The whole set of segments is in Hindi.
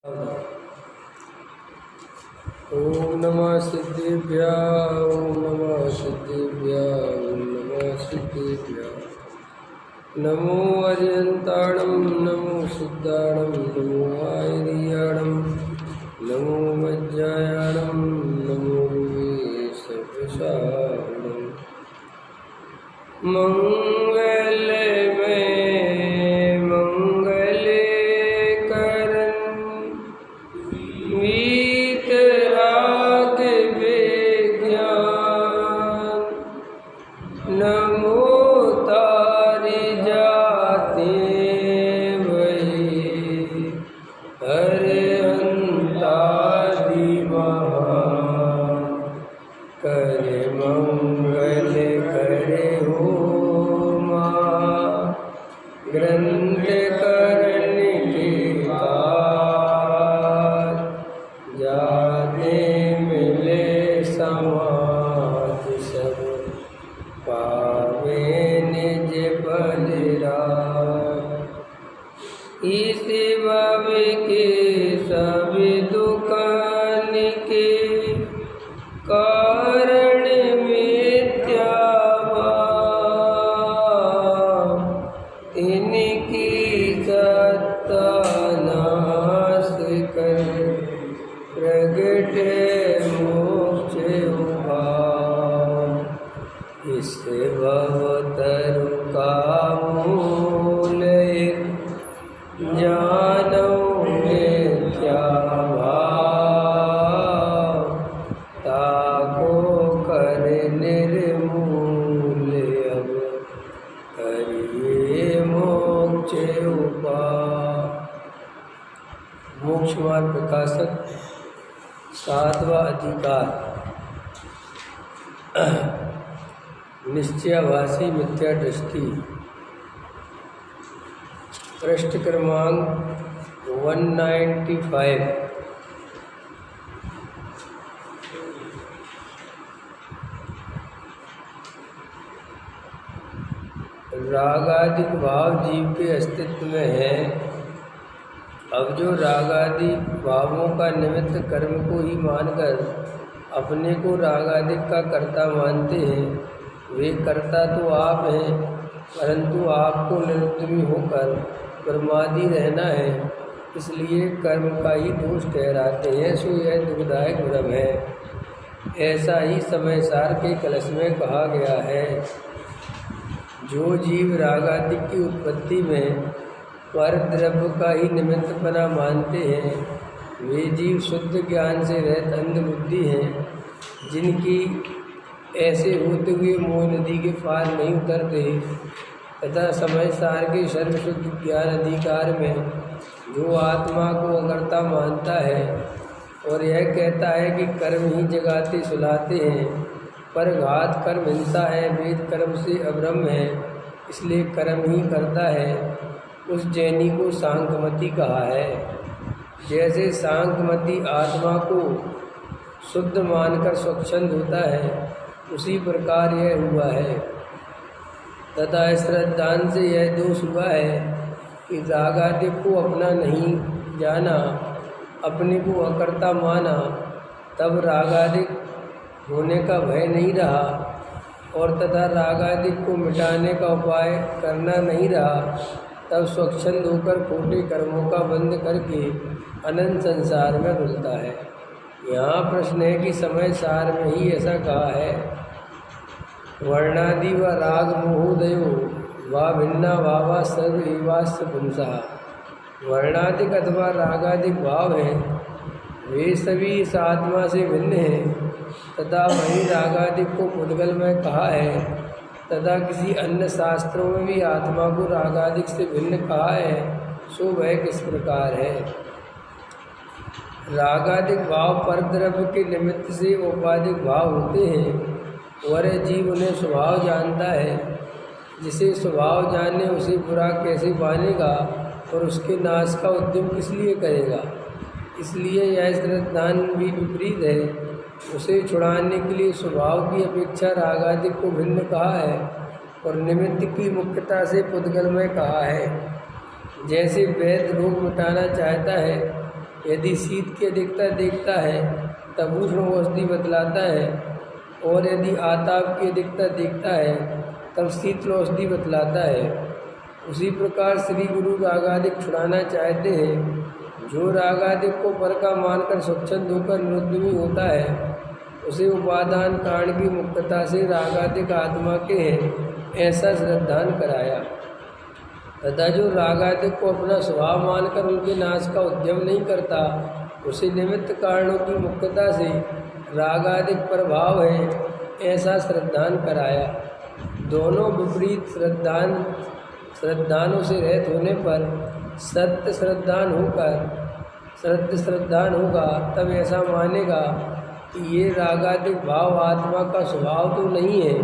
ओम नमः सिद्धिभ्यां ओम नमः सिद्धिभ्यां ओम नमः सिद्धिभ्यां। नमो अर्यन्ताणं नमो सिद्धाणं नमो आयर्याणं नमो मज्जायाणं नमो सर्वसारणं। मंगले में मंगले करन वीतराग विज्ञान। नमो तारे जाते वही हरे अंतादि महान। करे मंगल करे होमा ग्रंथ करने के बाद जाने मिले समाज सब पावे निज बलिराज। इस भव के सभी दुकान के कारण मिथ्याभाव। इनकी सत्ता नाश कर प्रगट मोक्ष उभाव। इस भवतरु का मूल जानो मिथ्याभाव। ताको कर निर्मूल अब करिए मोक्ष उपाय। मोक्ष मार्ग प्रकाशक 7वां अधिकार निश्चयाभासी मिथ्या दृष्टि। पृष्ठ क्रमांक 195। रागादि भाव जीव के अस्तित्व में है। अब जो रागादि भावों का निमित्त कर्म को ही मानकर अपने को रागादिक का कर्ता मानते हैं, वे कर्ता तो आप हैं, परंतु आपको निर्द्रमी होकर कर्मादि रहना है, इसलिए कर्म का ही दोष ठहराते हैं। सो यह दुखदायक भ्रम है। ऐसा ही समय सार के कलश में कहा गया है। जो जीव रागादिक की उत्पत्ति में पर द्रव्य का ही निमित्तपना मानते हैं, वे जीव शुद्ध ज्ञान से रहित अंध बुद्धि हैं, जिनकी ऐसे होते हुए मोह नदी के पार नहीं उतरते तथा समय सार के सर्वशुद्ध ज्ञान अधिकार में जो आत्मा को अकर्ता मानता है और यह कहता है कि कर्म ही जगाते सुलाते हैं, पर घात कर्म हिंसा है, वेद कर्म से अब्रह्म है, इसलिए कर्म ही करता है, उस जैनी को सांख्यमति कहा है। जैसे सांख्यमति आत्मा को शुद्ध मानकर स्वच्छंद होता है, उसी प्रकार यह हुआ है। तथा श्रद्धान से यह दोष हुआ है कि रागादिक को अपना नहीं जाना, अपने को अकर्ता माना, तब रागादिक होने का भय नहीं रहा और तथा रागादिक को मिटाने का उपाय करना नहीं रहा, तब स्वच्छंद होकर खोटे कर्मों का बंध करके अनंत संसार में रुलता है। यहाँ प्रश्न है कि समय सार में ही ऐसा कहा है। वर्णादि व राग मोहोदयो वा भिन्ना भावा सर्व एवास्य पुंसा। वर्णादिक अथवा रागादिक भाव हैं, वे सभी इस आत्मा से भिन्न हैं, तथा वही रागादिक को पुद्गल में कहा है, तथा किसी अन्य शास्त्रों में भी आत्मा को रागादिक से भिन्न कहा है। सो वह किस प्रकार है? रागादिक भाव पर द्रव्य के निमित्त से औपाधिक भाव होते हैं और जीव उन्हें स्वभाव जानता है। जिसे स्वभाव जाने उसे बुरा कैसे मानेगा और उसके नाश का उद्यम किस लिए करेगा? इसलिए यह श्रद्धान भी विपरीत है। उसे छुड़ाने के लिए स्वभाव की अपेक्षा रागादिक को भिन्न कहा है और निमित्त की मुख्यता से पुद्गल में कहा है। जैसे वैद्य रोग मिटाना चाहता है यदि शीत की अधिकता देखता है तब उष्ण औषधि बतलाता है, और यदि आताप की अधिकता देखता है तब शीतल औषधि बतलाता है। उसी प्रकार श्री गुरु रागादिक छुड़ाना चाहते हैं। जो रागादिक को पर का मानकर स्वच्छंद होकर निरुद्यमी होता है उसे उपादान कारण की मुक्तता से रागादिक आत्मा के हैं ऐसा श्रद्धान कराया। तथा जो रागादिक को अपना स्वभाव मानकर उनके नाश का उद्यम नहीं करता उसे निमित्त कारणों की मुक्तता से रागादिक प्रभाव है ऐसा श्रद्धान कराया। दोनों विपरीत श्रद्धानों से रहित होने पर सत्य श्रद्धान होगा तब ऐसा मानेगा कि ये रागादिक भाव आत्मा का स्वभाव तो नहीं है,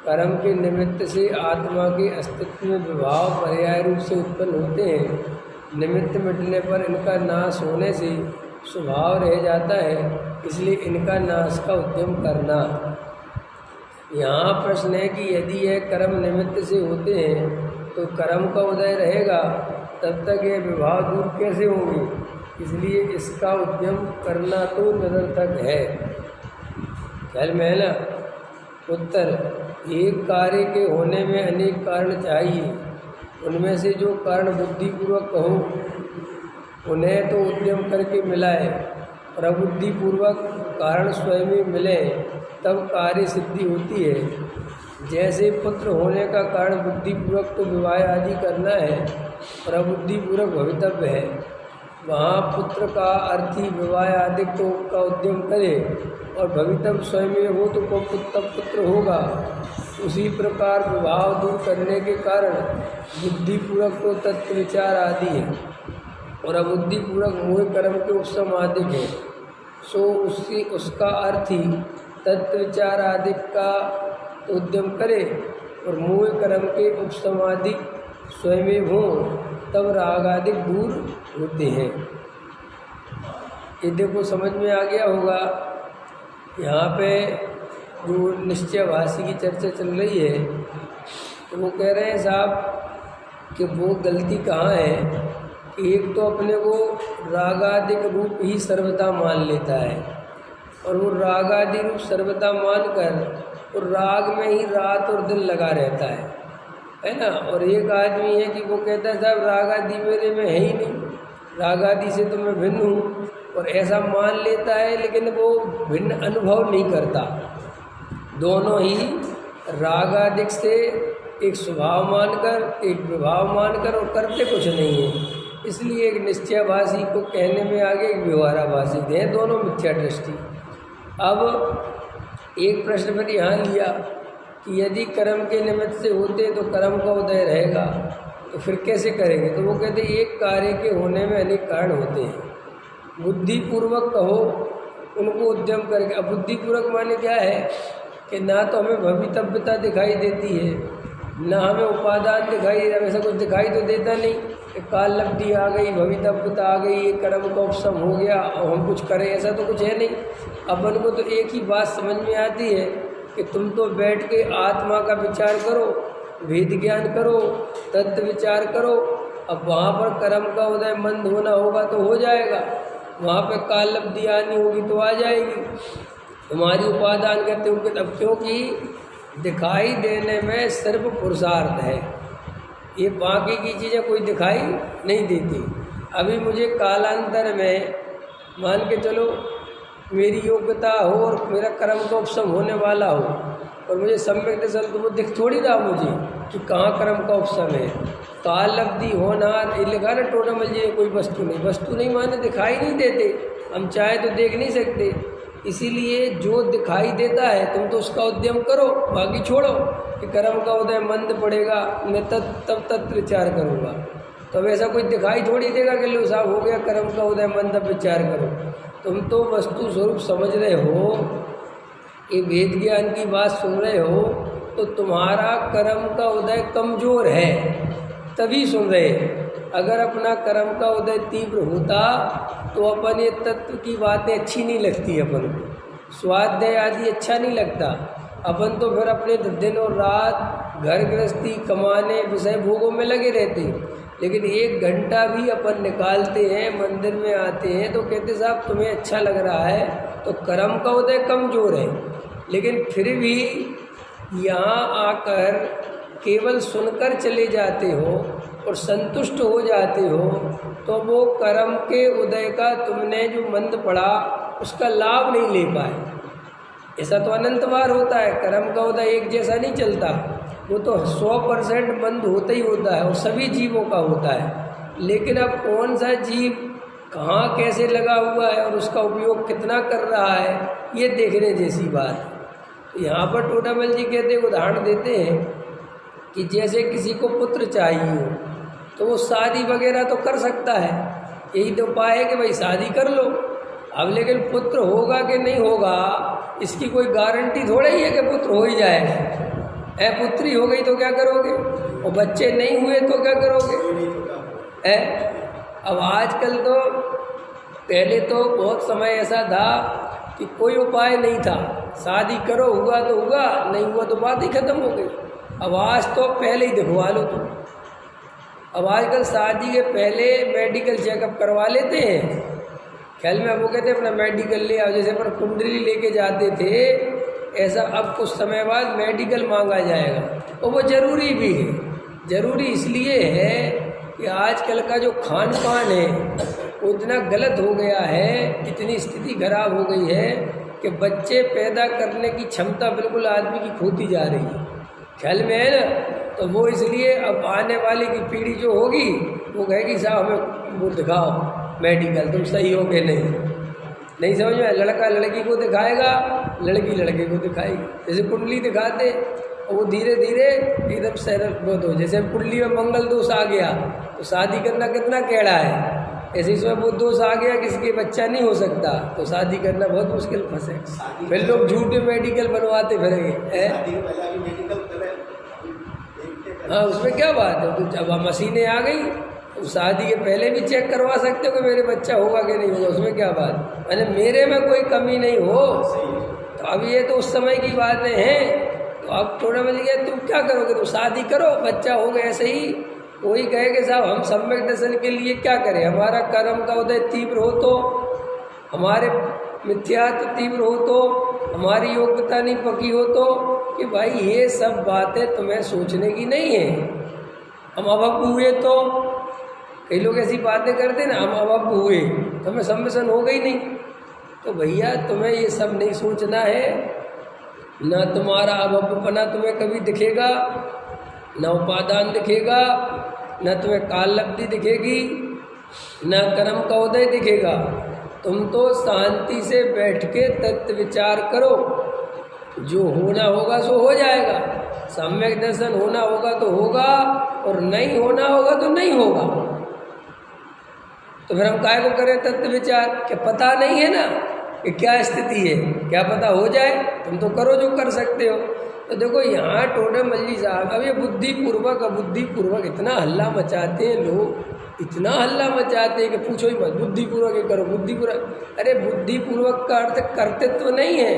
कर्म के निमित्त से आत्मा के अस्तित्व में विभाव पर्याय रूप से उत्पन्न होते हैं। निमित्त मिटने पर इनका नाश होने से स्वभाव रह जाता है, इसलिए इनका नाश का उद्यम करना। यहाँ प्रश्न है कि यदि यह कर्म निमित्त से होते हैं तो कर्म का उदय रहेगा, तब तक यह विभाव दूर कैसे होंगे, इसलिए इसका उद्यम करना तो निरर्थक है। ख्याल में है ना। उत्तर, एक कार्य के होने में अनेक कारण चाहिए, उनमें से जो कारण बुद्धिपूर्वक कहो उन्हें तो उद्यम करके मिलाए, और अबुद्धिपूर्वक कारण स्वयं ही मिले तब कार्य सिद्धि होती है। जैसे पुत्र होने का कारण बुद्धिपूर्वक तो विवाह आदि करना है और अबुद्धिपूर्वक भवितव्य है, वहाँ पुत्र का अर्थी विवाह आदि तो का उद्यम करे और भवितव्य स्वयं में हो तो तब पुत्र होगा। उसी प्रकार विवाह दूर करने के कारण बुद्धिपूर्वक तो तत्व विचार आदि है और अबुद्धिपूर्वक मोह कर्म के उपशम आदि है। सो उसका अर्थ ही तत्व विचार आदि का उद्यम करे और मोह कर्म के उपशमादि स्वयं हो तब राग आदि दूर होते हैं। ये देखो समझ में आ गया होगा। यहाँ पे जो निश्चयवासी की चर्चा चल रही है तो वो कह रहे हैं साहब कि वो गलती कहाँ है कि एक तो अपने को रागादिक रूप ही सर्वथा मान लेता है और वो रागादि रूप सर्वथा मानकर और राग में ही रात और दिन लगा रहता है ना। और एक आदमी है कि वो कहता है साहब रागादि मेरे में है ही नहीं, रागादि से तो मैं भिन्न हूँ, और ऐसा मान लेता है लेकिन वो भिन्न अनुभव नहीं करता। दोनों ही रागादिक से एक स्वभाव मानकर एक विभाव मानकर और करते कुछ नहीं है। इसलिए एक निश्चयभाषी को कहने में आगे एक व्यवहाराभाषी दे, दोनों मिथ्या दृष्टि। अब एक प्रश्न पर यहाँ लिया कि यदि कर्म के निमित्त से होते तो कर्म का उदय रहेगा, तो फिर कैसे करेंगे। तो वो कहते एक कार्य के होने में अनेक कारण होते हैं। बुद्धिपूर्वक कहो उनको उद्यम करके। अब बुद्धिपूर्वक माने क्या है कि ना तो हमें भवितव्यता दिखाई देती है, ना हमें उपादान दिखाई दे रहा, वैसा कुछ दिखाई तो देता नहीं। काल लब्धि आ गई, भवितव्यता आ गई, ये कर्म का उपशम हो गया और हम कुछ करें, ऐसा तो कुछ है नहीं। अपन को तो एक ही बात समझ में आती है कि तुम तो बैठ के आत्मा का विचार करो, वेद ज्ञान करो, तत्व विचार करो। अब वहाँ पर कर्म का उदय मंद होना होगा तो हो जाएगा, वहाँ पर काल लब्धि आनी होगी तो आ जाएगी। तुम्हारी उपादान करते होंगे तब, क्योंकि दिखाई देने में सिर्फ पुरुषार्थ है, ये बाकी की चीज़ें कोई दिखाई नहीं देती। अभी मुझे कालांतर में मान के चलो मेरी योग्यता हो और मेरा कर्म का उपशम होने वाला हो और मुझे सम्यक दर्शन तो वो दिख थोड़ी रहा मुझे कि कहाँ कर्म का उपशम है। काल लब्धि होनार ये लिखा ना टोटल जी, कोई वस्तु नहीं, वस्तु नहीं माने दिखाई नहीं देते, हम चाहे तो देख नहीं सकते। इसीलिए जो दिखाई देता है तुम तो उसका उद्यम करो, बाकी छोड़ो कि कर्म का उदय मंद पड़ेगा, मैं तब तत्व विचार करूँगा। तो ऐसा कोई दिखाई थोड़ी देगा कि लो साहब हो गया कर्म का उदय मंद, अब विचार करो। तुम तो वस्तु स्वरूप समझ रहे हो, ये वेद ज्ञान की बात सुन रहे हो, तो तुम्हारा कर्म का उदय कमज़ोर है तभी सुन रहे। अगर अपना कर्म का उदय तीव्र होता तो अपन ये तत्व की बातें अच्छी नहीं लगती, अपन को स्वाध्याय आदि अच्छा नहीं लगता। अपन तो फिर अपने दिन और रात घर गृहस्थी कमाने विषय भोगों में लगे रहते। लेकिन 1 घंटा भी अपन निकालते हैं, मंदिर में आते हैं तो कहते साहब तुम्हें अच्छा लग रहा है, तो कर्म का उदय कमज़ोर है। लेकिन फिर भी यहाँ आकर केवल सुनकर चले जाते हो और संतुष्ट हो जाते हो, तो वो कर्म के उदय का तुमने जो मंद पढ़ा उसका लाभ नहीं ले पाए। ऐसा तो अनंत बार होता है, कर्म का उदय एक जैसा नहीं चलता, वो तो 100% मंद होता ही होता है और सभी जीवों का होता है। लेकिन अब कौन सा जीव कहाँ कैसे लगा हुआ है और उसका उपयोग कितना कर रहा है, ये देखने जैसी बात है। तो यहाँ पर टोडामल जी कहते उदाहरण देते हैं कि जैसे किसी को पुत्र चाहिए हो तो वो शादी वगैरह तो कर सकता है, यही तो उपाय है कि भाई शादी कर लो। अब लेकिन पुत्र होगा कि नहीं होगा इसकी कोई गारंटी थोड़ा ही है कि पुत्र हो ही जाएगा। पुत्री हो गई तो क्या करोगे, और बच्चे नहीं हुए तो क्या करोगे। अब आजकल तो, पहले तो बहुत समय ऐसा था कि कोई उपाय नहीं था, शादी करो, हुआ तो हुआ, नहीं हुआ तो बात ही खत्म हो गई। अब आज तो पहले ही दिखवा लो तुम। अब आजकल शादी के पहले मेडिकल चेकअप करवा लेते हैं, ख्याल में वो कहते हैं अपना मेडिकल ले आओ, जैसे पर कुंडली लेके जाते थे ऐसा अब कुछ समय बाद मेडिकल मांगा जाएगा। और वो ज़रूरी भी है, ज़रूरी इसलिए है कि आजकल का जो खान पान है वो इतना गलत हो गया है, इतनी स्थिति खराब हो गई है कि बच्चे पैदा करने की क्षमता बिल्कुल आदमी की खोती जा रही है, ख्याल में है ना। तो वो इसलिए अब आने वाली की पीढ़ी जो होगी वो कहेगी साहब हमें वो दिखाओ मेडिकल, तुम सही हो कि नहीं समझ में। लड़का लड़की को दिखाएगा, लड़की लड़के को दिखाएगी। जैसे कुंडली दिखाते और वो धीरे धीरे एकदम सरल बहुत हो, जैसे कुंडली में मंगल दोष आ गया तो शादी करना कितना टेढ़ा है, ऐसे इसमें वो दोष आ गया किसी बच्चा नहीं हो सकता तो शादी करना बहुत मुश्किल फंसे। फिर लोग झूठे मेडिकल बनवाते फिरेंगे। हाँ उसमें क्या बात है, तो जब मशीनें आ गई तो शादी के पहले भी चेक करवा सकते हो कि मेरे बच्चा होगा कि नहीं होगा, उसमें क्या बात, मैंने मेरे में कोई कमी नहीं हो। तो अब ये तो उस समय की बातें हैं। तो अब थोड़ा मिल गया, तुम क्या करोगे, तुम शादी करो, बच्चा हो गया ऐसे ही। वही कहे कि साहब हम सम्यक दर्शन के लिए क्या करें, हमारा कर्म का उदय तीव्र हो तो, हमारे मिथ्यात्व तीव्र हो तो, हमारी योग्यता नहीं पकी हो तो, कि भाई ये सब बातें तुम्हें सोचने की नहीं है। हम अभप हुए तो, कई लोग ऐसी बातें करते ना, हम अभप हुए तो हमें सम्मिशन हो गई नहीं। तो भैया तुम्हें ये सब नहीं सोचना है, ना तुम्हारा अभपना तुम्हें कभी दिखेगा, न उपादान दिखेगा, न तुम्हें काल लब्धि दिखेगी, न कर्म का उदय दिखेगा। तुम तो शांति से बैठ के तत्व विचार करो, जो होना होगा सो हो जाएगा। सम्यक दर्शन होना होगा तो होगा और नहीं होना होगा तो नहीं होगा। तो फिर हम काय को करें तत्व विचार, क्या पता नहीं है ना कि क्या स्थिति है, क्या पता हो जाए, तुम तो करो जो कर सकते हो। तो देखो यहाँ टोडामल जी साहब अब ये बुद्धिपूर्वक इतना हल्ला मचाते हैं लोग, इतना हल्ला मचाते हैं कि पूछो ही मत, बुद्धिपूर्वक ये करो, बुद्धिपूर्वक। अरे बुद्धिपूर्वक का अर्थ कर्तृत्व नहीं है,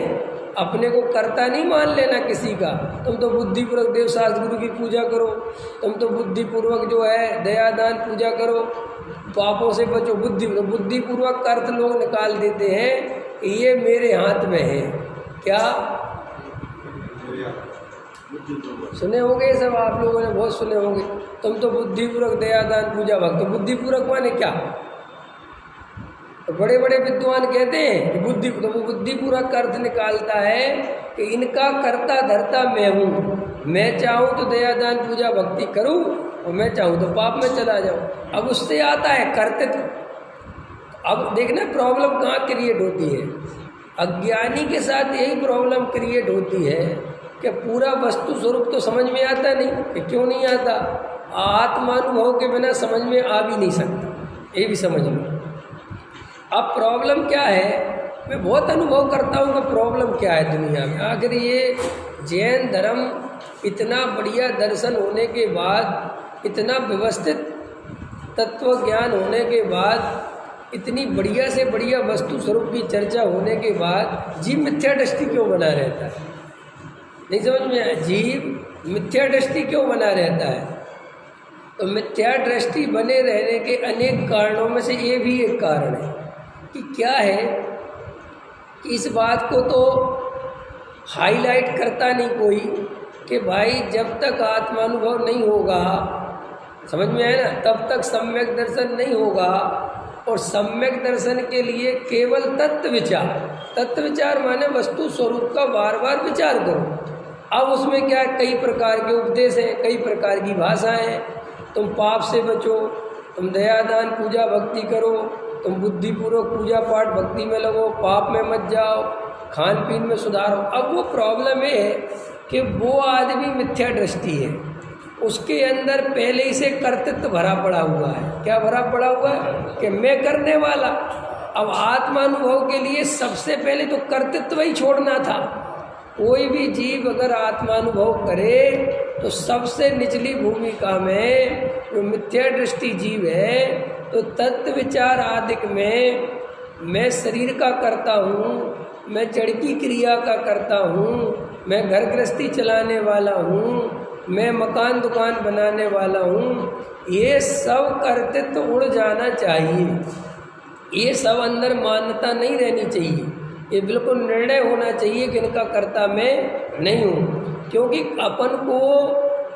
अपने को कर्ता नहीं मान लेना किसी का। तुम तो बुद्धिपूर्वक देवशास्त्र गुरु की पूजा करो, तुम तो बुद्धिपूर्वक जो है दयादान पूजा करो, पापों से बचो। बुद्धिपूर्वक का अर्थ लोग निकाल देते हैं कि ये मेरे हाथ में है। क्या सुने होंगे सब आप लोगों ने, बहुत सुने होंगे, तुम तो बुद्धिपूर्वक दयादान पूजा भक्त। तो बुद्धिपूर्वक माने क्या, तो बड़े बड़े विद्वान कहते हैं कि तो वो बुद्धिपूर्वक का अर्थ निकालता है कि इनका कर्ता धर्ता मैं हूँ, मैं चाहूँ तो दयादान पूजा भक्ति करूँ और मैं चाहूँ तो पाप में चला जाऊँ। अब उससे आता है कर्तृत्व। अब देखना प्रॉब्लम कहाँ क्रिएट होती है, अज्ञानी के साथ यही प्रॉब्लम क्रिएट होती है कि पूरा वस्तु स्वरूप तो समझ में आता नहीं, कि क्यों नहीं आता, आत्मानुभव के बिना समझ में आ भी नहीं सकता, ये भी समझ लो। अब प्रॉब्लम क्या है, मैं बहुत अनुभव करता हूँ कि प्रॉब्लम क्या है दुनिया में। आखिर ये जैन धर्म इतना बढ़िया दर्शन होने के बाद, इतना व्यवस्थित तत्व ज्ञान होने के बाद, इतनी बढ़िया से बढ़िया वस्तु स्वरूप की चर्चा होने के बाद जीव मिथ्या दृष्टि क्यों बना रहता है, नहीं समझ में आया। जीव मिथ्या दृष्टि क्यों बना रहता है, तो मिथ्या दृष्टि बने रहने के अनेक कारणों में से ये भी एक कारण है कि क्या है कि इस बात को तो हाईलाइट करता नहीं कोई कि भाई जब तक आत्मानुभव नहीं होगा, समझ में आया ना, तब तक सम्यक दर्शन नहीं होगा। और सम्यक दर्शन के लिए केवल तत्व विचार माने वस्तु स्वरूप का बार बार विचार करो। अब उसमें क्या, कई प्रकार के उपदेश हैं, कई प्रकार की भाषाएं हैं। तुम पाप से बचो, तुम दयादान पूजा भक्ति करो, तुम बुद्धिपूर्वक पूजा पाठ भक्ति में लगो, पाप में मत जाओ, खान पीन में सुधार हो। अब वो प्रॉब्लम ये है कि वो आदमी मिथ्या दृष्टि है, उसके अंदर पहले ही से कर्तृत्व भरा पड़ा हुआ है। क्या भरा पड़ा हुआ है कि मैं करने वाला। अब आत्मानुभव के लिए सबसे पहले तो कर्तृत्व ही छोड़ना था। कोई भी जीव अगर आत्मानुभव करे तो सबसे निचली भूमिका में जो मिथ्या दृष्टि जीव है, तो तत्व विचार आदिक में मैं शरीर का करता हूँ, मैं जड़ की क्रिया का करता हूँ, मैं घर गृहस्थी चलाने वाला हूँ, मैं मकान दुकान बनाने वाला हूँ, ये सब कर्तृत्व उड़ जाना चाहिए। ये सब अंदर मान्यता नहीं रहनी चाहिए। ये बिल्कुल निर्णय होना चाहिए कि इनका कर्ता मैं नहीं हूँ। क्योंकि अपन को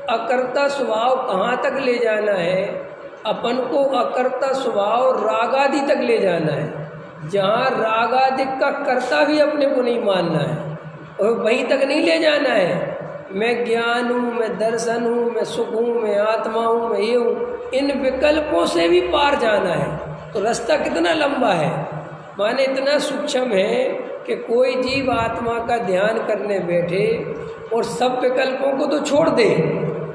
अकर्ता स्वभाव कहाँ तक ले जाना है, अपन को अकर्ता स्वभाव रागादि तक ले जाना है, जहाँ रागादि का कर्ता भी अपने को नहीं मानना है, और वहीं तक नहीं ले जाना है। मैं ज्ञान हूँ, मैं दर्शन हूँ, मैं सुख हूँ, मैं आत्मा हूँ, मैं ये हूँ, इन विकल्पों से भी पार जाना है। तो रास्ता कितना लंबा है, माने इतना सूक्ष्म है कि कोई जीव आत्मा का ध्यान करने बैठे और सब विकल्पों को तो छोड़ दे,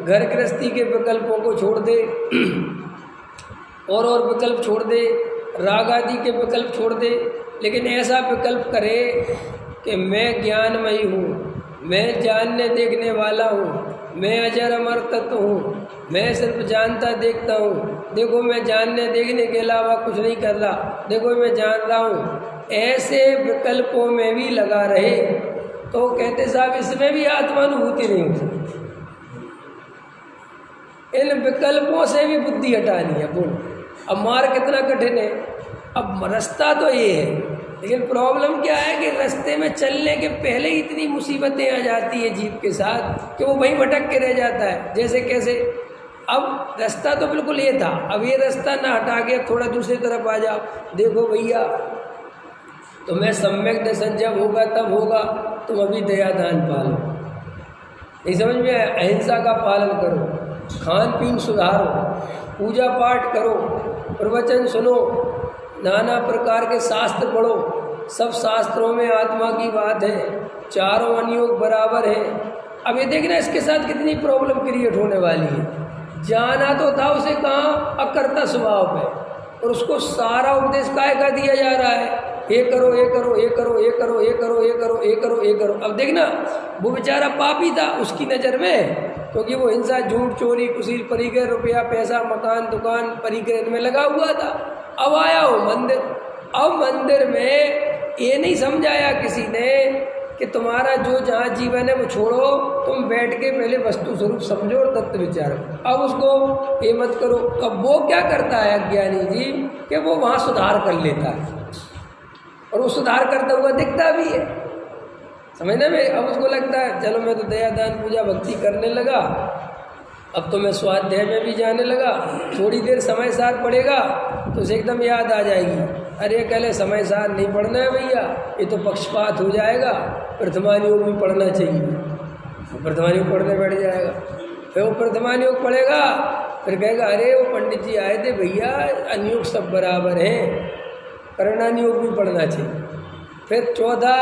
घर गृहस्थी के विकल्पों को छोड़ दे, और विकल्प छोड़ दे, राग आदि के विकल्प छोड़ दे, लेकिन ऐसा विकल्प करे कि मैं ज्ञानमयी हूँ, मैं जानने देखने वाला हूँ, मैं अजर अमर तत्व हूँ, मैं सिर्फ जानता देखता हूँ, देखो मैं जानने देखने के अलावा कुछ नहीं कर रहा, देखो मैं जान रहा हूँ, ऐसे विकल्पों में भी लगा रहे तो कहते साहब इसमें भी आत्मानुभूति नहीं हो सकती। इन विकल्पों से भी बुद्धि हटानी है। बोलो अब मार्ग कितना कठिन है। अब रास्ता तो ये है, लेकिन प्रॉब्लम क्या है कि रास्ते में चलने के पहले ही इतनी मुसीबतें आ जाती है जीव के साथ कि वो वहीं भटक के रह जाता है। जैसे कैसे, अब रास्ता तो बिल्कुल ये था, अब ये रास्ता ना हटा के थोड़ा दूसरी तरफ आ जाओ, देखो भैया तुम्हें सम्यक दर्शन जब होगा तब होगा, तुम अभी दयादान पालो, नहीं समझ में आया, अहिंसा का पालन करो, खान पीन सुधारो, पूजा पाठ करो, प्रवचन सुनो, नाना प्रकार के शास्त्र पढ़ो, सब शास्त्रों में आत्मा की बात है, चारों अनुयोग बराबर है। अब ये देखना इसके साथ कितनी प्रॉब्लम क्रिएट होने वाली है। जाना तो था उसे कहाँ, अकर्ता स्वभाव पे, और उसको सारा उपदेश काय का दिया जा रहा है, ये करो ये करो ये करो ये करो ये करो ये करो ये करो ये करो। अब देखना वो बेचारा पापी था उसकी नज़र में, क्योंकि वो हिंसा झूठ चोरी कुसील परिग्रह रुपया पैसा मकान दुकान परिग्रह में लगा हुआ था। अब आया हो मंदिर, अब मंदिर में ये नहीं समझाया किसी ने कि तुम्हारा जो जहाँ जीवन है वो छोड़ो, तुम बैठ के पहले वस्तु स्वरूप समझो और तत्व विचार करो। अब उसको ये मत करो। अब वो क्या करता है अज्ञानी जी कि वो वहाँ सुधार कर लेता है, और वो सुधार करता हुआ दिखता भी है, समझने में। अब उसको लगता है चलो मैं तो दयादान पूजा भक्ति करने लगा, अब तो मैं स्वाध्याय में भी जाने लगा, थोड़ी देर समय सार पढ़ेगा तो उसे एकदम याद आ जाएगी, अरे कहले समय सार नहीं पढ़ना है भैया, ये तो पक्षपात हो जाएगा, प्रथमानुयोग भी पढ़ना चाहिए। प्रथमानुयोग पढ़ने बैठ जाएगा, फिर वो प्रथमानुयोग पढ़ेगा, फिर कहेगा अरे वो पंडित जी आए थे भैया, अनुयोग सब बराबर हैं, करणानुयोग भी पढ़ना चाहिए। फिर चौथा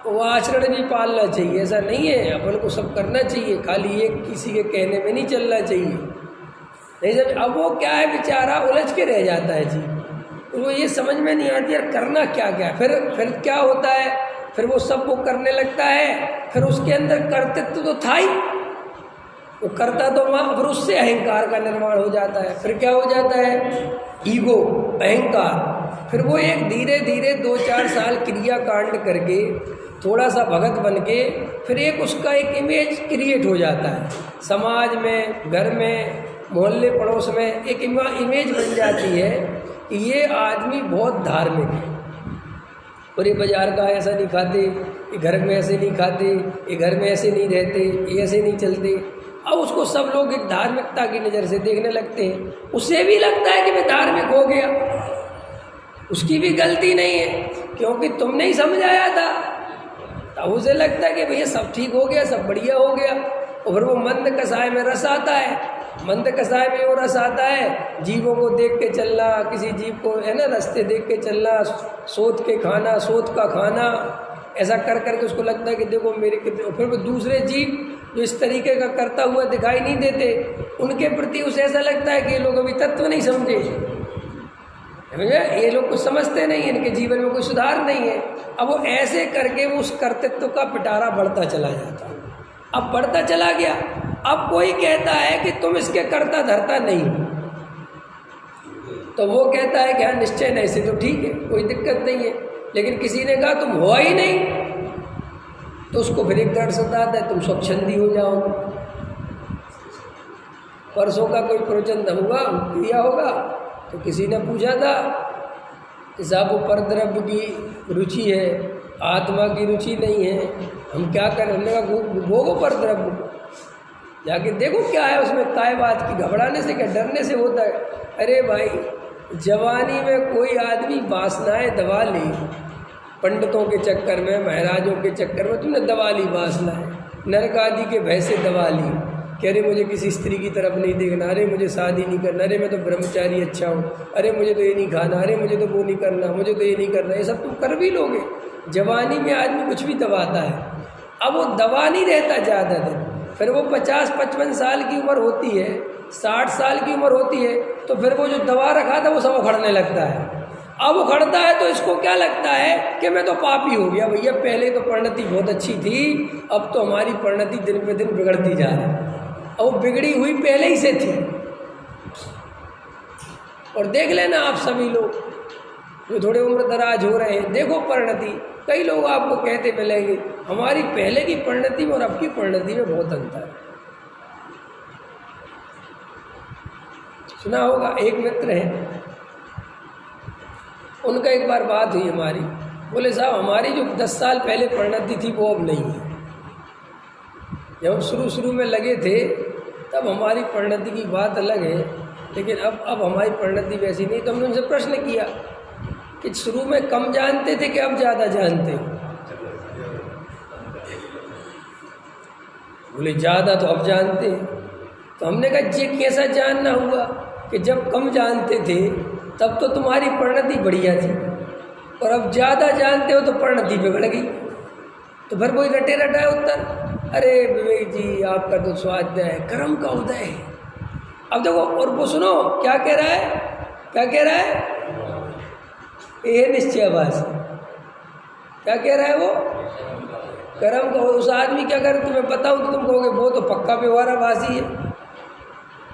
वो आचरण भी पालना चाहिए, ऐसा नहीं है अपन को सब करना चाहिए, खाली एक किसी के कहने में नहीं चलना चाहिए, नहीं जब। अब वो क्या है बेचारा उलझ के रह जाता है जी, तो वो ये समझ में नहीं आती यार करना क्या क्या। फिर क्या होता है, फिर वो सब वो करने लगता है, फिर उसके अंदर कर्तृत्व तो था ही, वो करता तो वहाँ, फिर उससे अहंकार का निर्माण हो जाता है। फिर क्या हो जाता है, ईगो अहंकार। फिर वो एक धीरे धीरे 2-4 साल क्रिया कांड करके थोड़ा सा भगत बन के फिर एक उसका एक इमेज क्रिएट हो जाता है समाज में, घर में, मोहल्ले पड़ोस में एक इमेज बन जाती है कि ये आदमी बहुत धार्मिक है, और ये बाजार का ऐसा नहीं खाते, ये घर में ऐसे नहीं खाते, ये घर में ऐसे नहीं रहते, ये ऐसे नहीं चलते। अब उसको सब लोग एक धार्मिकता की नज़र से देखने लगते हैं। उसे भी लगता है कि मैं धार्मिक हो गया, उसकी भी गलती नहीं है क्योंकि तुमने ही समझाया था। तब उसे लगता है कि भैया सब ठीक हो गया, सब बढ़िया हो गया। और फिर वो मंद कसाय में रस आता है। मंद कसाय में वो रस आता है, जीवों को देख के चलना, किसी जीव को है ना रास्ते देख के चलना, सोच के खाना, सोच का खाना, ऐसा कर करके उसको लगता है कि देखो मेरे कितने। फिर वो दूसरे जीव जो इस तरीके का करता हुआ दिखाई नहीं देते, उनके प्रति उसे ऐसा लगता है कि ये लोग अभी तत्व नहीं समझे, ये लोग कुछ समझते नहीं, इनके जीवन में कोई सुधार नहीं है। अब वो ऐसे करके वो उस कर्तृत्व का पिटारा बढ़ता चला जाता। अब बढ़ता चला गया। अब कोई कहता है कि तुम इसके कर्ता धर्ता नहीं हो, तो वो कहता है कि हाँ निश्चय नहीं से तो ठीक है, कोई दिक्कत नहीं है। लेकिन किसी ने कहा तुम हो ही नहीं, तो उसको फिर एक डर सताता है, तुम स्वच्छंदी हो जाओगे। परसों का कोई प्रवचन हुआ किया होगा, तो किसी ने पूछा था कि साहब वो परद्रव्य की रुचि है, आत्मा की रुचि नहीं है, हम क्या करें? हमने कहा भोगो परद्रव्य को, जाके देखो क्या है उसमें, काय बात की घबराने से क्या डरने से होता है। अरे भाई, जवानी में कोई आदमी वासनाएं दबा ली, पंडितों के चक्कर में, महाराजों के चक्कर में तुमने दबा ली वासनाएं, नरक आदि के भय से दबा ली, कि अरे मुझे किसी स्त्री की तरफ नहीं देखना, अरे मुझे शादी नहीं करना, अरे मैं तो ब्रह्मचारी अच्छा हूँ, अरे मुझे तो ये नहीं खाना, अरे मुझे तो वो नहीं करना, मुझे तो ये नहीं करना, ये सब तुम कर भी लोगे। जवानी में आदमी कुछ भी दबाता है। अब वो दबा नहीं रहता ज़्यादा दिन, फिर वो 50-55 साल की उम्र होती है, 60 साल की उम्र होती है, तो फिर वो जो दबा रखा था वो सब उखड़ने लगता है। अब उखड़ता है तो इसको क्या लगता है कि मैं तो पापी हो गया। भैया पहले तो परिणति बहुत अच्छी थी, अब तो हमारी परिणति दिन पे दिन बिगड़ती जा रही है, और वो बिगड़ी हुई पहले ही से थी। और देख लेना आप सभी लोग जो थोड़े उम्र दराज हो रहे हैं, देखो परिणति, कई लोग आपको कहते मिलेंगे हमारी पहले की परिणति में और अब की परिणति में बहुत अंतर है। सुना होगा, एक मित्र हैं, उनका एक बार बात हुई हमारी, बोले साहब हमारी जो 10 साल पहले परिणति थी वो अब नहीं है। जब हम शुरू में लगे थे तब हमारी परिणति की बात अलग है, लेकिन अब हमारी परिणति वैसी नहीं। तो हमने उनसे प्रश्न किया कि शुरू में कम जानते थे कि अब ज़्यादा जानते हो? बोले ज़्यादा तो अब जानते हैं। तो हमने कहा ये कैसा जानना हुआ कि जब कम जानते थे तब तो तुम्हारी परिणति बढ़िया थी, और अब ज़्यादा जानते हो तो परिणति बिगड़ गई। तो फिर वही रटे रटाए उत्तर, अरे विवेक जी आपका तो स्वाध्याय है, कर्म का उदय है। अब देखो, और वो सुनो क्या कह रहा है, क्या कह रहा है, ये निश्चयवासी क्या कह रहा है वो, कर्म का। उस आदमी क्या करे तुम्हें बताऊँ तो तुम कहोगे वो तो पक्का व्यवहाराभासी है।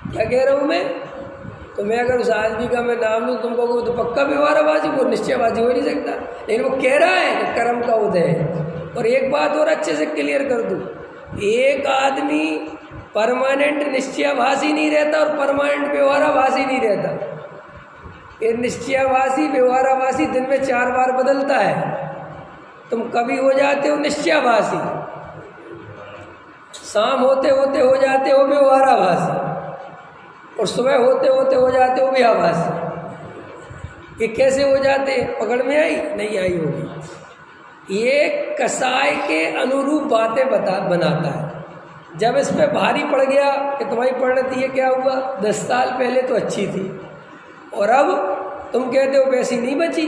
क्या कह रहा हूँ मैं, तो मैं अगर उस आदमी का मैं नाम लूँ तुम कहोगे वो तो पक्का व्यवहाराभासी, वो निश्चयवासी हो नहीं सकता। लेकिन वो कह रहा है कि कर्म का उदय है। और एक बात और अच्छे से क्लियर कर दूँ, एक आदमी परमानेंट निश्चयभासी नहीं रहता और परमानेंट व्यवहाराभासी नहीं रहता। ये निश्चयभासी व्यवहाराभासी दिन में 4 बार बदलता है। तुम कभी हो जाते हो निश्चयभासी, शाम होते होते हो जाते हो व्यवहाराभासी, और सुबह होते होते हो जाते हो व्यवहाराभासी। ये कैसे हो जाते, पकड़ में आई नहीं आई होगी। ये कसाय के अनुरूप बातें बनाता है। जब इस पे भारी पड़ गया कि तुम्हारी परिणति ये क्या हुआ, 10 साल पहले तो अच्छी थी और अब तुम कहते हो वैसी नहीं बची,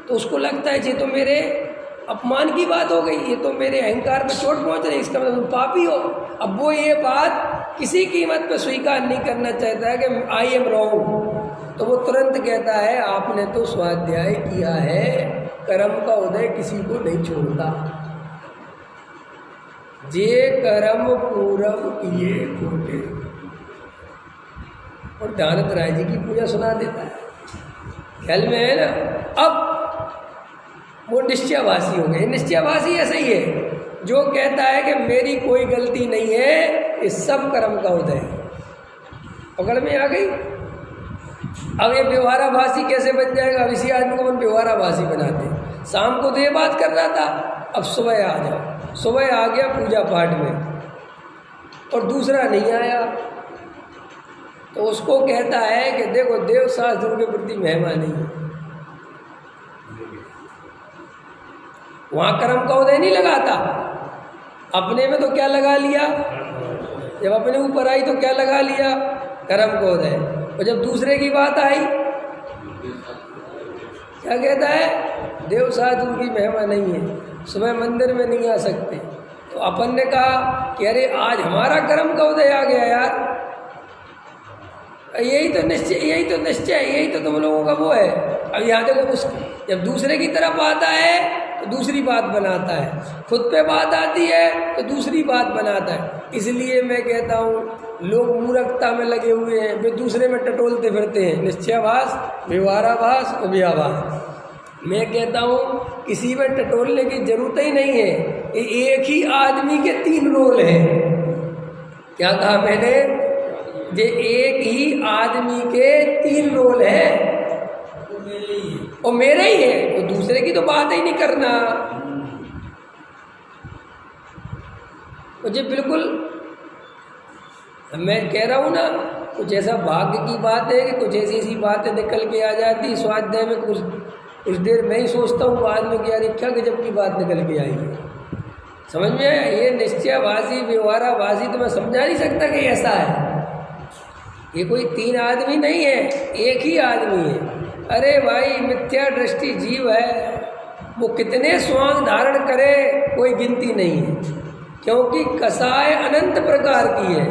तो उसको लगता है ये तो मेरे अपमान की बात हो गई, ये तो मेरे अहंकार पे चोट पहुंच रही, इसका मतलब तुम पापी हो। अब वो ये बात किसी कीमत पे स्वीकार नहीं करना चाहता है कि आई एम रॉन्ग, तो वो तुरंत कहता है आपने तो स्वाध्याय किया है, कर्म का उदय किसी को नहीं छोड़ता। जे कर्म पूरब किए खोटे, और दानत राय जी की पूजा सुना देता है, ख्याल में है ना। अब वो निश्चयवासी हो गए। निश्चयवासी ऐसा ही है जो कहता है कि मेरी कोई गलती नहीं है, ये सब कर्म का उदय है। पकड़ में आ गई। अब ये व्यवहाराभासी कैसे बन जाएगा? अब इसी आदमी को हम व्यवहाराभासी बनाते हैं। शाम को तो ये बात कर रहा था, अब सुबह आ जाओ, सुबह आ गया पूजा पाठ में और दूसरा नहीं आया, तो उसको कहता है कि देखो देव शास्त्रों के प्रति महिमा नहीं है। वहाँ कर्म का उदय नहीं लगाता, अपने में तो क्या लगा लिया, जब अपने ऊपर आई तो क्या लगा लिया, कर्म का उदय। और जब दूसरे की बात आई क्या कहता है, देव शास्त्रों की महिमा नहीं है, सुबह मंदिर में नहीं आ सकते। तो अपन ने कहा कि अरे आज हमारा कर्म का उदय आ गया यार, यही तो निश्चय, यही तो तुम लोगों का वो है। अब यहाँ देखो, उस जब दूसरे की तरफ आता है तो दूसरी बात बनाता है, खुद पे बात आती है तो दूसरी बात बनाता है। इसलिए मैं कहता हूँ लोग मूर्खता में लगे हुए हैं, वे दूसरे में टटोलते फिरते हैं, निश्चयाभास, व्यवहाराभास, उभयाभास। मैं कहता हूँ किसी में टटोलने की जरूरत ही नहीं है, एक ही आदमी के 3 रोल हैं। क्या कहा मैंने? ये एक ही आदमी के 3 रोल हैं, और मेरे ही है, तो दूसरे की तो बात ही नहीं करना। मुझे बिल्कुल, मैं कह रहा हूँ ना, कुछ ऐसा भाग्य की बात है कि कुछ ऐसी ऐसी बातें निकल के आ जाती स्वाध्याय में। कुछ देर मैं ही सोचता हूँ बाद में कि यार क्या गजब की बात निकल के आई है। समझ में आया? ये निश्चयाभासी व्यवहाराभासी तो मैं समझा नहीं सकता कि ऐसा है। ये कोई 3 आदमी नहीं है, एक ही आदमी है। अरे भाई मिथ्या दृष्टि जीव है, वो कितने स्वांग धारण करे कोई गिनती नहीं है, क्योंकि कसाय अनंत प्रकार की है,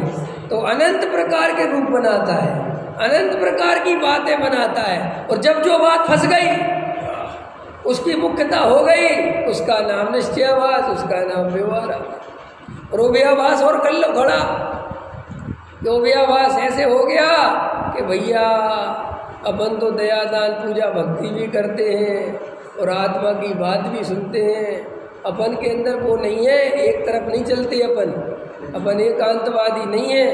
तो अनंत प्रकार के रूप बनाता है, अनंत प्रकार की बातें बनाता है। और जब जो बात फंस गई, उसकी मुख्यता हो गई, उसका नाम निश्चयाभास, उसका नाम व्यवहाराभास। और उभयाभास और कर लो खड़ा, तो उभयाभास ऐसे हो गया कि भैया अपन तो दया दान पूजा भक्ति भी करते हैं और आत्मा की बात भी सुनते हैं, अपन के अंदर वो नहीं है, एक तरफ नहीं चलते अपन एकांतवादी नहीं है।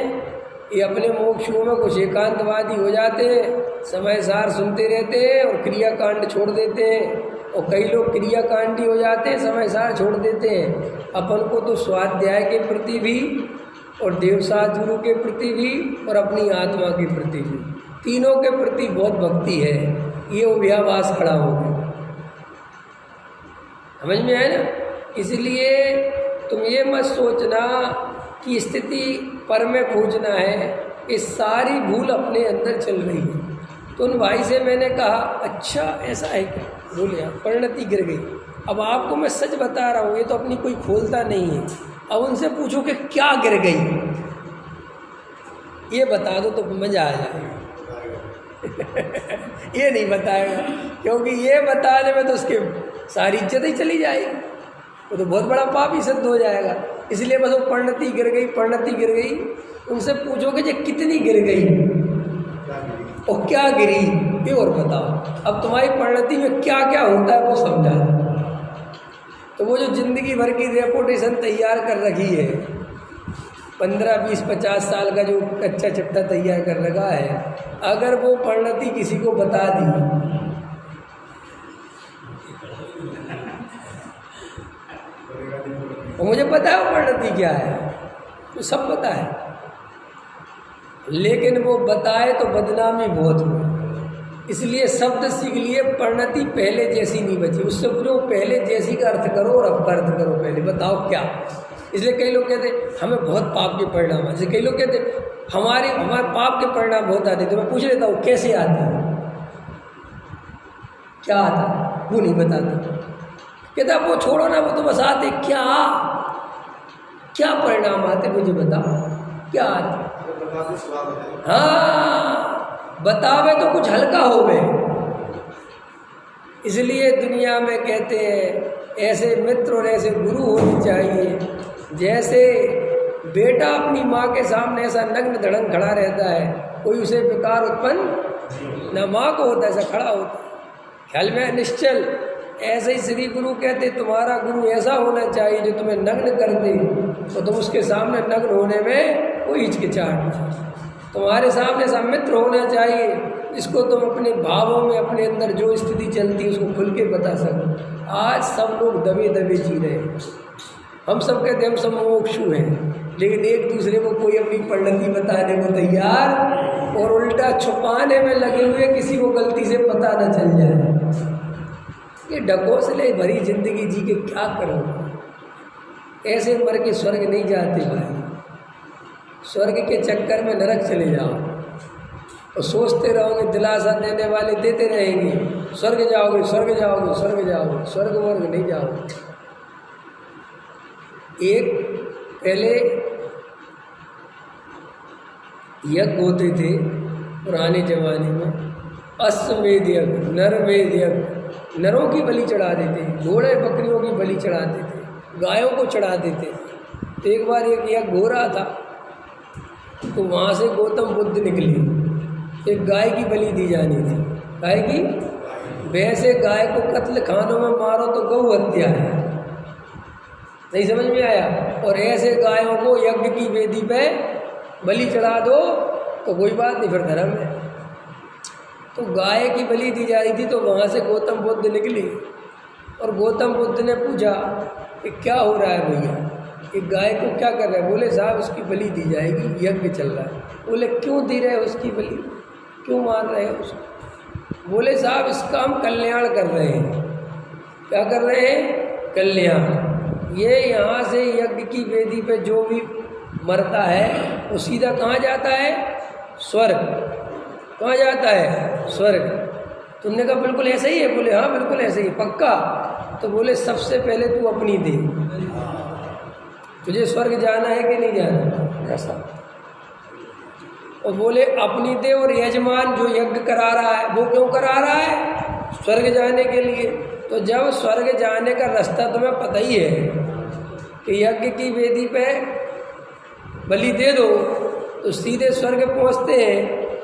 ये अपने मोक्षों में कुछ एकांतवादी हो जाते हैं, समय सार सुनते रहते हैं और क्रियाकांड छोड़ देते हैं, और कई लोग क्रियाकांडी हो जाते हैं, समय सार छोड़ देते हैं। अपन को तो स्वाध्याय के प्रति भी और देवशास्त्र गुरु के प्रति भी और अपनी आत्मा के प्रति भी, तीनों के प्रति बहुत भक्ति है। ये उभयाभास खड़ा हो गया। समझ में आया ना? इसलिए तुम ये मत सोचना कि स्थिति पर में खोजना है, ये सारी भूल अपने अंदर चल रही है। तो उन भाई से मैंने कहा अच्छा ऐसा है क्या? बोले परिणति गिर गई। अब आपको मैं सच बता रहा हूँ, ये तो अपनी कोई खोलता नहीं है। अब उनसे पूछो कि क्या गिर गई, ये बता दो तो मजा आ जाएगा। ये नहीं बताएगा, क्योंकि ये बताने में तो उसके सारी इज्जत ही चली जाएगी, वो तो बहुत बड़ा पाप ही सिद्ध हो जाएगा। इसलिए बस वो परिणति गिर गई, परिणति गिर गई। उनसे पूछोगे कि कितनी गिर गई और क्या गिरी, ये और बताओ। अब तुम्हारी परिणति में क्या क्या होता है वो समझा। तो वो जो जिंदगी भर की रेपुटेशन तैयार कर रखी है, 15, 20, 50 साल का जो कच्चा चिट्ठा तैयार कर रखा है, अगर वो परिणति किसी को बता दी, और मुझे पता है वो परिणति क्या है, तो सब पता है, लेकिन वो बताए तो बदनामी बहुत हुई। इसलिए शब्द सीख लिए, परिणति पहले जैसी नहीं बची। उससे पूछो पहले जैसी का अर्थ करो और अब का अर्थ करो, पहले बताओ क्या। इसलिए कई लोग कहते हमें बहुत पाप के परिणाम आते, कई लोग कहते हमारे पाप के परिणाम बहुत आते। तो मैं पूछ लेता हूँ कैसे आते हैं, क्या आता, वो नहीं बताते। कहता वो छोड़ो ना, वो तो बस आते। क्या परिणाम आते मुझे बताओ, क्या आते? हाँ, बतावे तो कुछ हल्का हो गए। इसलिए दुनिया में कहते हैं ऐसे मित्र और ऐसे गुरु होने चाहिए, जैसे बेटा अपनी माँ के सामने ऐसा नग्न धड़ंग खड़ा रहता है, कोई उसे विकार उत्पन्न न माँ को होता, ऐसा खड़ा होता है ख्याल में निश्चल। ऐसे ही श्री गुरु कहते तुम्हारा गुरु ऐसा होना चाहिए जो तुम्हें नग्न कर दे, तो तुम उसके सामने नग्न होने में कोई हिचकिचाहट नहीं। तुम्हारे सामने सब मित्र होना चाहिए, इसको तुम अपने भावों में अपने अंदर जो स्थिति चलती है उसको खुल के बता सको। आज सब लोग दबे दबे जी रहे हैं। हम सब कहते हैं हम सब मोक्षु हैं, लेकिन एक दूसरे को कोई अपनी परिणति बताने को तैयार और उल्टा छुपाने में लगे हुए, किसी को गलती से पता न चल जाए। ये ढकोसले भरी जिंदगी जी के क्या करोगे? ऐसे मर के स्वर्ग नहीं जाते भाई। स्वर्ग के चक्कर में नरक चले जाओ और सोचते रहोगे, दिलासा देने वाले देते रहेंगे, स्वर्ग जाओगे स्वर्ग जाओगे स्वर्ग जाओगे, स्वर्ग वर्ग नहीं जाओगे। एक पहले यज्ञ होते थे पुराने जमाने में, अश्वमेध यज्ञ, नरमेध यज्ञ। नरों की बलि चढ़ा देते, घोड़े बकरियों की बलि चढ़ाते थे, गायों को चढ़ा देते। तो एक बार एक यज्ञ हो रहा था, तो वहाँ से गौतम बुद्ध निकले। एक गाय की बलि दी जानी थी। गाय की, वैसे गाय को कत्ल खानों में मारो तो गौ हत्या है, नहीं समझ में आया? और ऐसे गायों को यज्ञ की वेदी पे बलि चढ़ा दो तो कोई बात नहीं, फिर धर्म है। तो गाय की बलि दी जा रही थी, तो वहाँ से गौतम बुद्ध निकले और गौतम बुद्ध ने पूछा कि क्या हो रहा है भैया, एक गाय को क्या कर रहे हैं? बोले साहब उसकी बलि दी जाएगी, यज्ञ चल रहा है। बोले क्यों दे रहे हैं उसकी बलि, क्यों मार रहे हैं उसको? बोले साहब इसका हम कल्याण कर रहे हैं। क्या कर रहे हैं? कल्याण। ये यहाँ से यज्ञ की वेदी पे जो भी मरता है वो सीधा कहाँ जाता है? स्वर्ग। कहाँ जाता है? स्वर्ग। तुमने कहा बिल्कुल ऐसा ही है? बोले हाँ बिल्कुल ऐसे ही, पक्का? तो बोले सबसे पहले तू अपनी दे, तुझे स्वर्ग जाना है कि नहीं जाना? ऐसा। और बोले अपनी दे, और यजमान जो यज्ञ करा रहा है वो क्यों करा रहा है? स्वर्ग जाने के लिए। तो जब स्वर्ग जाने का रास्ता तुम्हें पता ही है कि यज्ञ की वेदी पे बलि दे दो तो सीधे स्वर्ग पहुंचते हैं,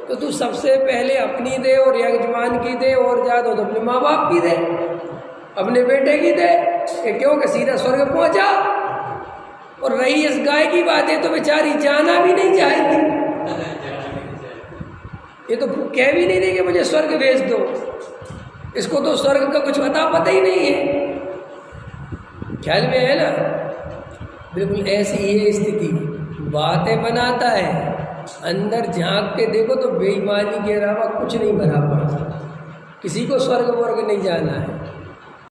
तो तू सबसे पहले अपनी दे और यजमान की दे, और जा दो तो अपने माँ बाप की दे, अपने बेटे की दे, क्यों कि सीधा स्वर्ग पहुंचा। और रही इस गाय की बातें तो बेचारी जाना भी नहीं चाहती, ये तो कह भी नहीं रही कि मुझे स्वर्ग भेज दो, इसको तो स्वर्ग का कुछ पता ही नहीं है। ख्याल में है ना? बिल्कुल ऐसी ये स्थिति, बातें बनाता है, अंदर झांक के देखो तो बेईमानी के अलावा कुछ नहीं भरा पड़ा। किसी को स्वर्ग वर्ग नहीं जाना है।